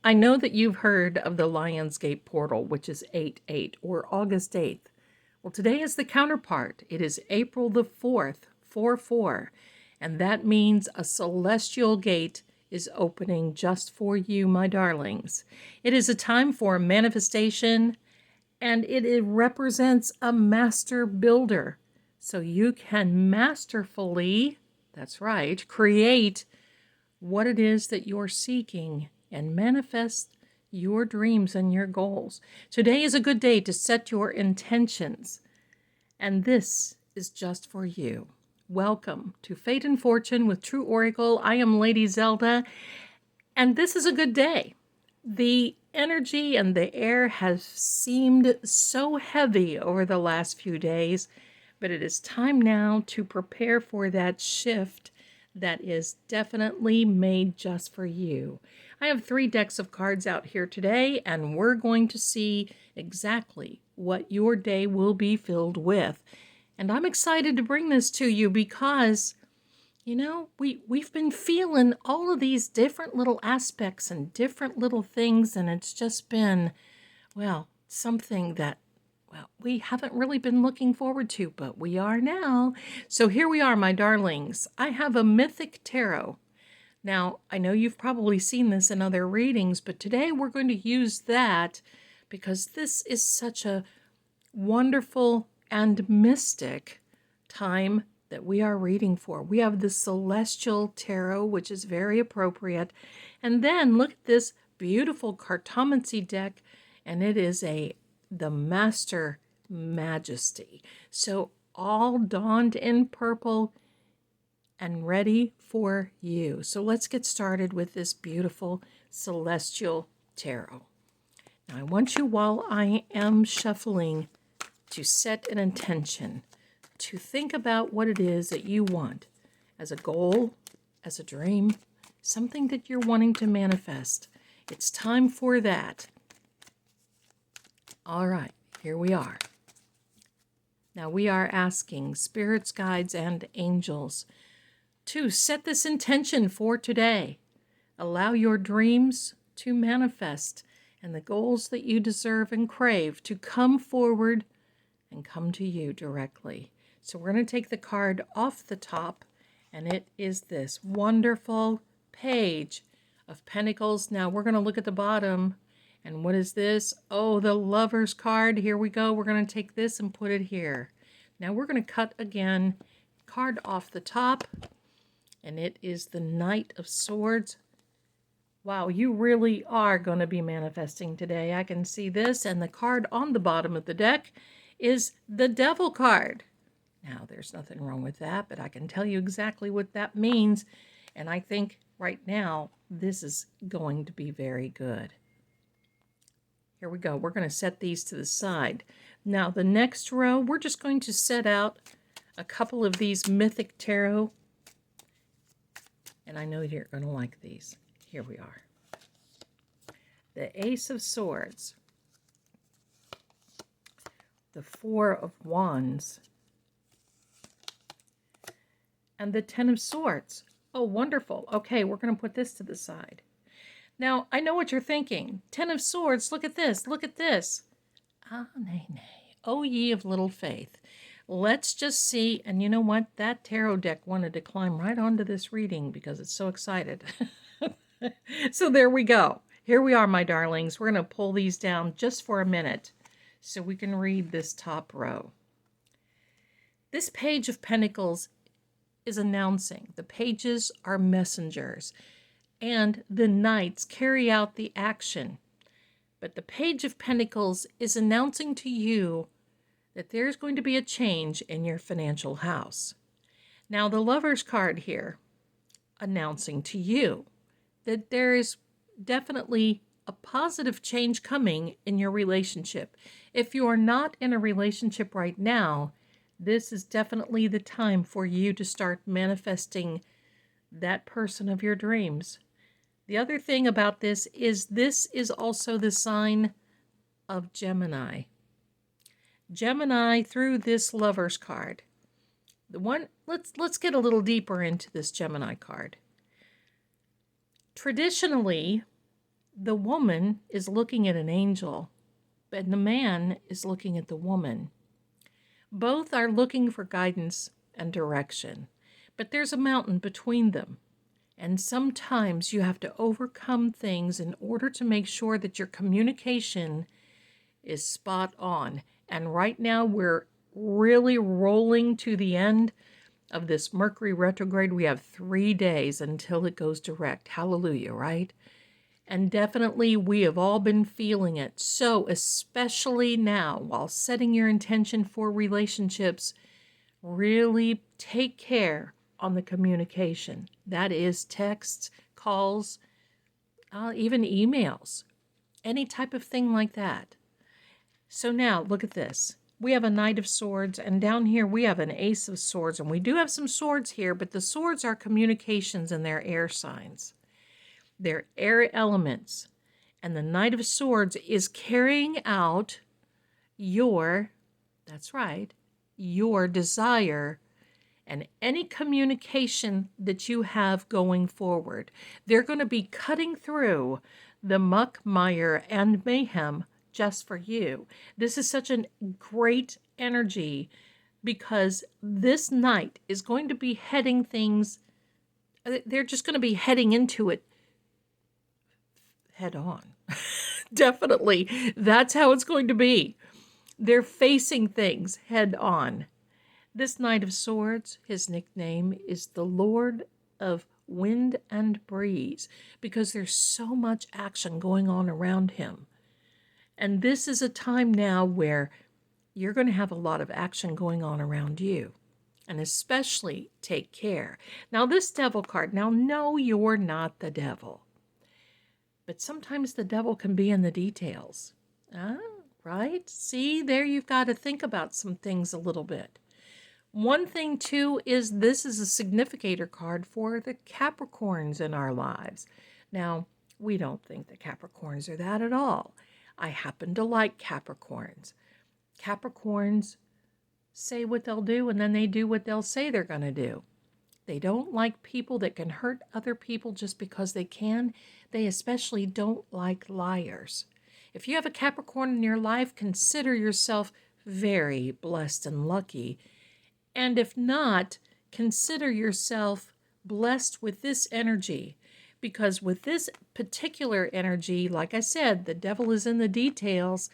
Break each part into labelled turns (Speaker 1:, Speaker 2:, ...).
Speaker 1: I know that you've heard of the Lionsgate portal, which is 8/8 or August 8th. Well, today is the counterpart. It is April the 4th, 4/4, and that means a celestial gate is opening just for you, my darlings. It is a time for manifestation, and it represents a master builder. So you can masterfully, that's right, create what it is that you're seeking and manifest your dreams and your goals. Today is a good day to set your intentions, and this is just for you. Welcome to Fate and Fortune with True Oracle. I am Lady Zelda, and this is a good day. The energy and the air has seemed so heavy over the last few days, but it is time now to prepare for that shift that is definitely made just for you. I have 3 decks of cards out here today, and we're going to see exactly what your day will be filled with. And I'm excited to bring this to you because, we've been feeling all of these different little aspects and different little things, and it's just been, something that we haven't really been looking forward to, but we are now. So here we are, my darlings. I have a Mythic Tarot. Now, I know you've probably seen this in other readings, but today we're going to use that because this is such a wonderful and mystic time that we are reading for. We have the Celestial Tarot, which is very appropriate. And then look at this beautiful Cartomancy deck, and it is the Master Majesty. So all donned in purple and ready for you. So let's get started with this beautiful Celestial Tarot. Now I want you, while I am shuffling, to set an intention, to think about what it is that you want as a goal, as a dream, something that you're wanting to manifest. It's time for that. All right, here we are. Now we are asking spirits, guides, and angels to set this intention for today. Allow your dreams to manifest and the goals that you deserve and crave to come forward and come to you directly. So we're going to take the card off the top, and it is this wonderful Page of Pentacles. Now we're going to look at the bottom. And what is this? Oh, the Lover's card. Here we go. We're going to take this and put it here. Now we're going to cut again, card off the top, and it is the Knight of Swords. Wow, you really are going to be manifesting today. I can see this. And the card on the bottom of the deck is the Devil card. Now, there's nothing wrong with that, but I can tell you exactly what that means. And I think right now, this is going to be very good. Here we go. We're going to set these to the side. Now, the next row, we're just going to set out a couple of these Mythic Tarot. And I know you're going to like these. Here we are. The Ace of Swords. The Four of Wands. And the Ten of Swords. Oh, wonderful. Okay, we're going to put this to the side. Now, I know what you're thinking. 10 of Swords, look at this, look at this. Ah, nay, nay. O ye of little faith. Let's just see, and you know what? That tarot deck wanted to climb right onto this reading because it's so excited. So there we go. Here we are, my darlings. We're going to pull these down just for a minute so we can read this top row. This Page of Pentacles is announcing. The pages are messengers, and the knights carry out the action. But the Page of Pentacles is announcing to you that there's going to be a change in your financial house. Now, the Lover's card here, announcing to you that there is definitely a positive change coming in your relationship. If you are not in a relationship right now, this is definitely the time for you to start manifesting that person of your dreams. The other thing about this is also the sign of Gemini. Gemini through this Lover's card. Let's get a little deeper into this Gemini card. Traditionally, The woman is looking at an angel, but the man is looking at the woman. Both are looking for guidance and direction, but there's a mountain between them. And sometimes you have to overcome things in order to make sure that your communication is spot on. And right now we're really rolling to the end of this Mercury retrograde. We have 3 days until it goes direct. Hallelujah, right? And definitely we have all been feeling it. So especially now, while setting your intention for relationships, really take care on the communication. That is texts, calls, even emails, any type of thing like that. So now look at this. We have a Knight of Swords, and down here we have an Ace of Swords, and we do have some swords here, but the swords are communications and they're air signs. They're air elements. And the Knight of Swords is carrying out that's right, your desire and any communication that you have going forward. They're going to be cutting through the muck, mire, and mayhem just for you. This is such a great energy because this Knight is going to be heading things, they're just going to be heading into it head on. Definitely. That's how it's going to be. They're facing things head on. This Knight of Swords, his nickname is the Lord of Wind and Breeze because there's so much action going on around him. And this is a time now where you're going to have a lot of action going on around you. And especially take care. Now this Devil card, now no, you're not the devil. But sometimes the devil can be in the details. Right? See, there you've got to think about some things a little bit. One thing, too, is this is a significator card for the Capricorns in our lives. Now, we don't think the Capricorns are that at all. I happen to like Capricorns. Capricorns say what they'll do, and then they do what they'll say they're going to do. They don't like people that can hurt other people just because they can. They especially don't like liars. If you have a Capricorn in your life, consider yourself very blessed and lucky. And if not, consider yourself blessed with this energy. Because with this particular energy, like I said, the devil is in the details.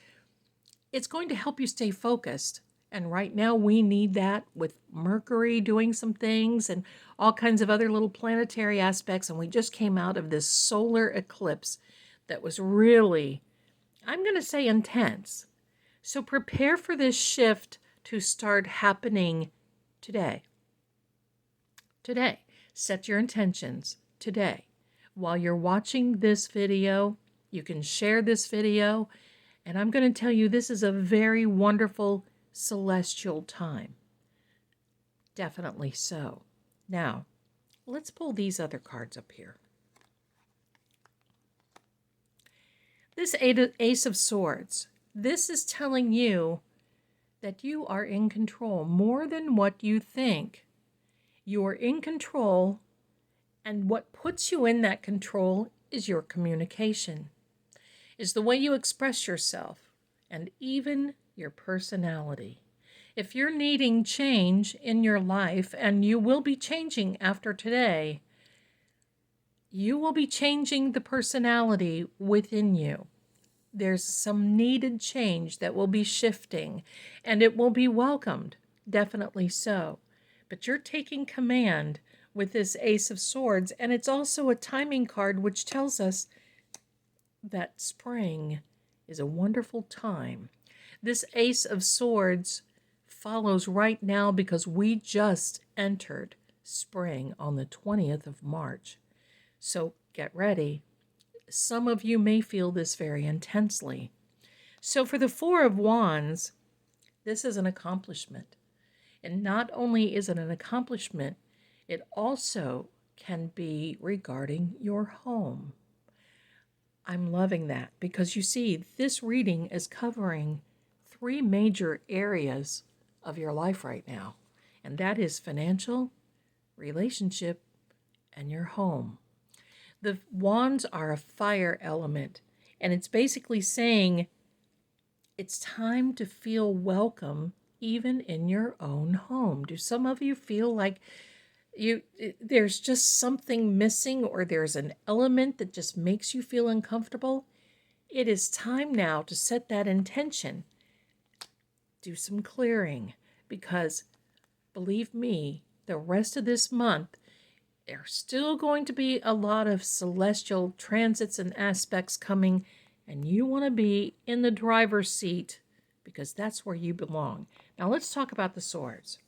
Speaker 1: It's going to help you stay focused. And right now we need that with Mercury doing some things and all kinds of other little planetary aspects. And we just came out of this solar eclipse that was really, I'm going to say, intense. So prepare for this shift to start happening today. Today. Set your intentions today. While you're watching this video, you can share this video. And I'm going to tell you, this is a very wonderful celestial time. Definitely so. Now, let's pull these other cards up here. This Ace of Swords, this is telling you that you are in control more than what you think. You are in control, and what puts you in that control is your communication, is the way you express yourself, and even your personality. If you're needing change in your life, and you will be changing after today, you will be changing the personality within you. There's some needed change that will be shifting, and it will be welcomed, definitely so. But you're taking command with this Ace of Swords, and it's also a timing card which tells us that spring is a wonderful time. This Ace of Swords follows right now because we just entered spring on the 20th of March. So get ready. Some of you may feel this very intensely. So for the Four of Wands, this is an accomplishment. And not only is it an accomplishment, it also can be regarding your home. I'm loving that because you see, this reading is covering 3 major areas of your life right now, and that is financial, relationship, and your home. The wands are a fire element, and it's basically saying it's time to feel welcome even in your own home. Do some of you feel like there's just something missing, or there's an element that just makes you feel uncomfortable? It is time now to set that intention. Do some clearing, because believe me, the rest of this month, there's still going to be a lot of celestial transits and aspects coming, and you want to be in the driver's seat because that's where you belong. Now let's talk about the swords.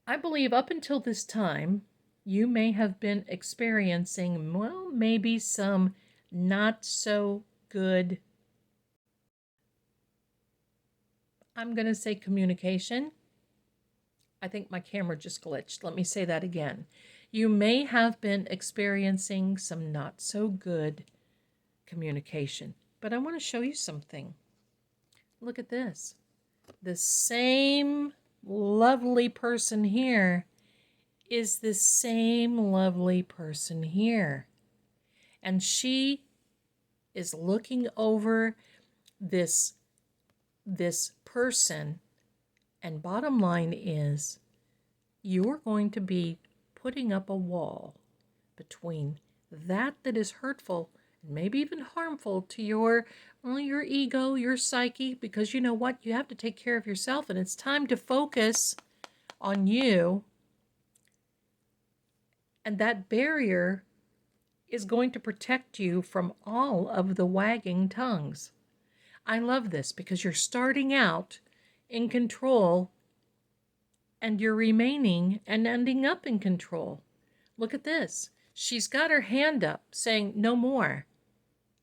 Speaker 1: I believe up until this time, you may have been experiencing, well, maybe some not so good, I'm going to say communication. I think my camera just glitched. Let me say that again. You may have been experiencing some not so good communication, but I want to show you something. Look at this. The same lovely person here is the same lovely person here. And she is looking over this person, and bottom line is you're going to be putting up a wall between that is hurtful and maybe even harmful to your ego, your psyche, because you know what? You have to take care of yourself, and it's time to focus on you. And that barrier is going to protect you from all of the wagging tongues. I love this because you're starting out in control, and you're remaining and ending up in control. Look at this. She's got her hand up saying, no more.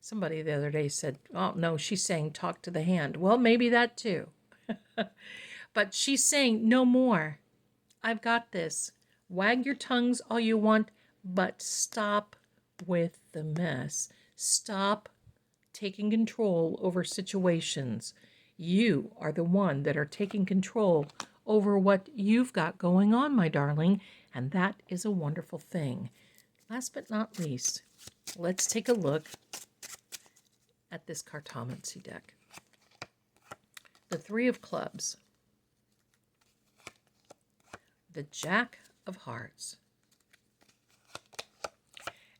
Speaker 1: Somebody the other day said, oh, no, she's saying talk to the hand. Well, maybe that too. But she's saying, no more. I've got this. Wag your tongues all you want, but stop with the mess. Stop taking control over situations. You are the one that are taking control over what you've got going on, my darling, and that is a wonderful thing. Last but not least, let's take a look at this Cartomancy deck. The Three of Clubs, the Jack of Hearts,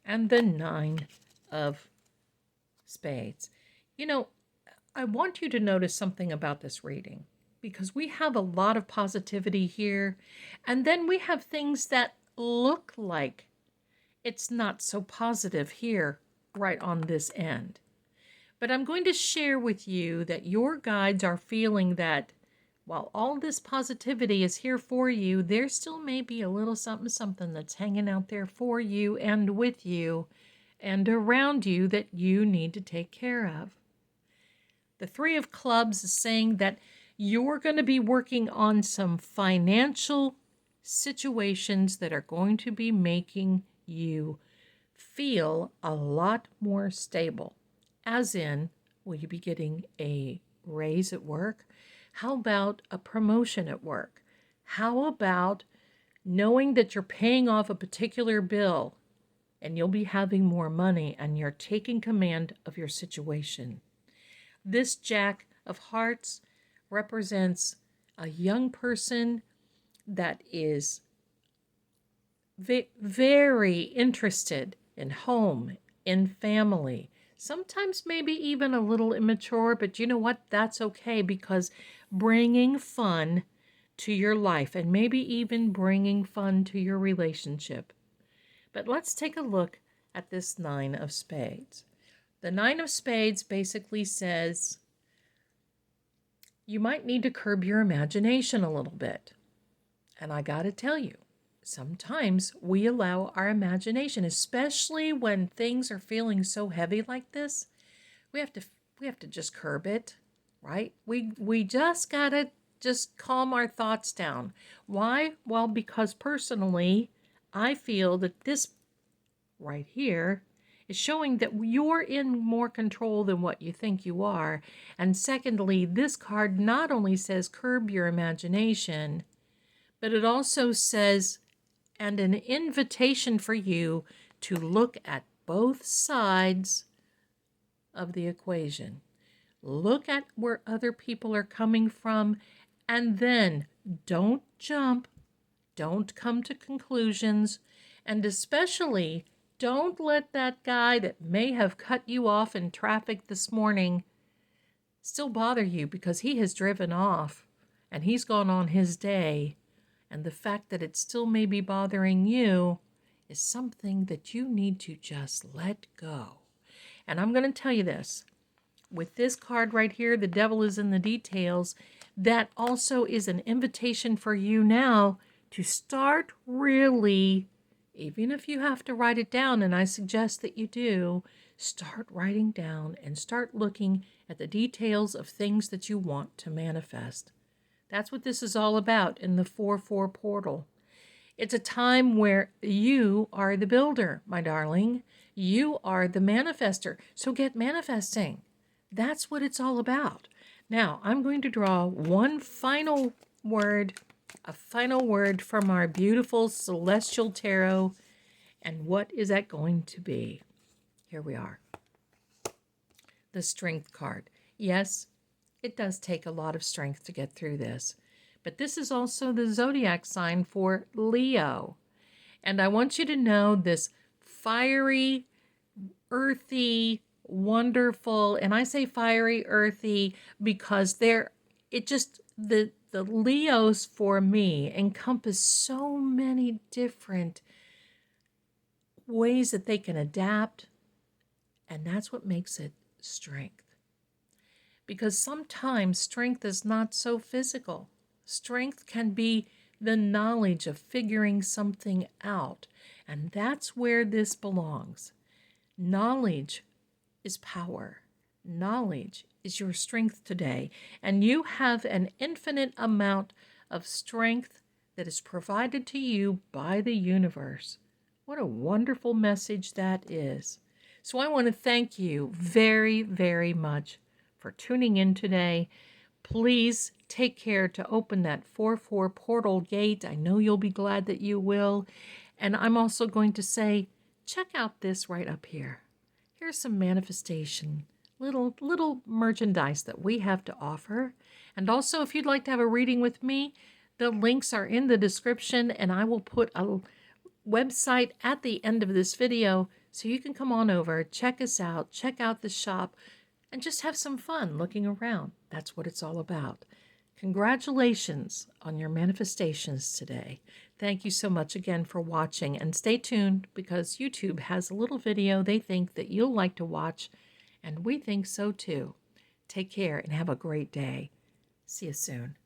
Speaker 1: and the Nine of Spades. You know, I want you to notice something about this reading, because we have a lot of positivity here, and then we have things that look like it's not so positive here right on this end. But I'm going to share with you that your guides are feeling that while all this positivity is here for you, there still may be a little something that's hanging out there for you and with you and around you that you need to take care of. The Three of Clubs is saying that you're going to be working on some financial situations that are going to be making you feel a lot more stable. As in, will you be getting a raise at work? How about a promotion at work? How about knowing that you're paying off a particular bill and you'll be having more money and you're taking command of your situation? This Jack of Hearts represents a young person that is very interested in home, in family, sometimes maybe even a little immature, but you know what? That's okay, because bringing fun to your life and maybe even bringing fun to your relationship. But let's take a look at this Nine of Spades. The Nine of Spades basically says you might need to curb your imagination a little bit. And I got to tell you, sometimes we allow our imagination, especially when things are feeling so heavy like this, we have to just curb it, right? We just got to just calm our thoughts down. Why? Well, because personally, I feel that this right here is showing that you're in more control than what you think you are. And secondly, this card not only says curb your imagination, but it also says, and an invitation for you to look at both sides of the equation. Look at where other people are coming from, and then don't jump, don't come to conclusions, and especially don't let that guy that may have cut you off in traffic this morning still bother you because he has driven off and he's gone on his day. And the fact that it still may be bothering you is something that you need to just let go. And I'm going to tell you this. With this card right here, the devil is in the details. That also is an invitation for you now to start really, even if you have to write it down, and I suggest that you do, start writing down and start looking at the details of things that you want to manifest. That's what this is all about in the 4-4 portal. It's a time where you are the builder, my darling. You are the manifester. So get manifesting. That's what it's all about. Now, I'm going to draw one final word, a final word from our beautiful celestial tarot. And what is that going to be? Here we are. The Strength card. Yes, it does take a lot of strength to get through this. But this is also the zodiac sign for Leo. And I want you to know this fiery, earthy, wonderful, and I say fiery, earthy because the Leos for me encompass so many different ways that they can adapt, and that's what makes it strength. Because sometimes strength is not so physical. Strength can be the knowledge of figuring something out, and that's where this belongs. Knowledge is power. Knowledge is your strength today, and you have an infinite amount of strength that is provided to you by the universe. What a wonderful message that is. So I want to thank you very, very much for tuning in today. Please take care to open that 4-4 portal gate. I know you'll be glad that you will. And I'm also going to say, check out this right up here. Here's some manifestation, little merchandise that we have to offer. And also, if you'd like to have a reading with me, the links are in the description, and I will put a website at the end of this video so you can come on over, check us out, check out the shop, and just have some fun looking around. That's what it's all about. Congratulations on your manifestations today. Thank you so much again for watching, and stay tuned because YouTube has a little video they think that you'll like to watch, and we think so too. Take care and have a great day. See you soon.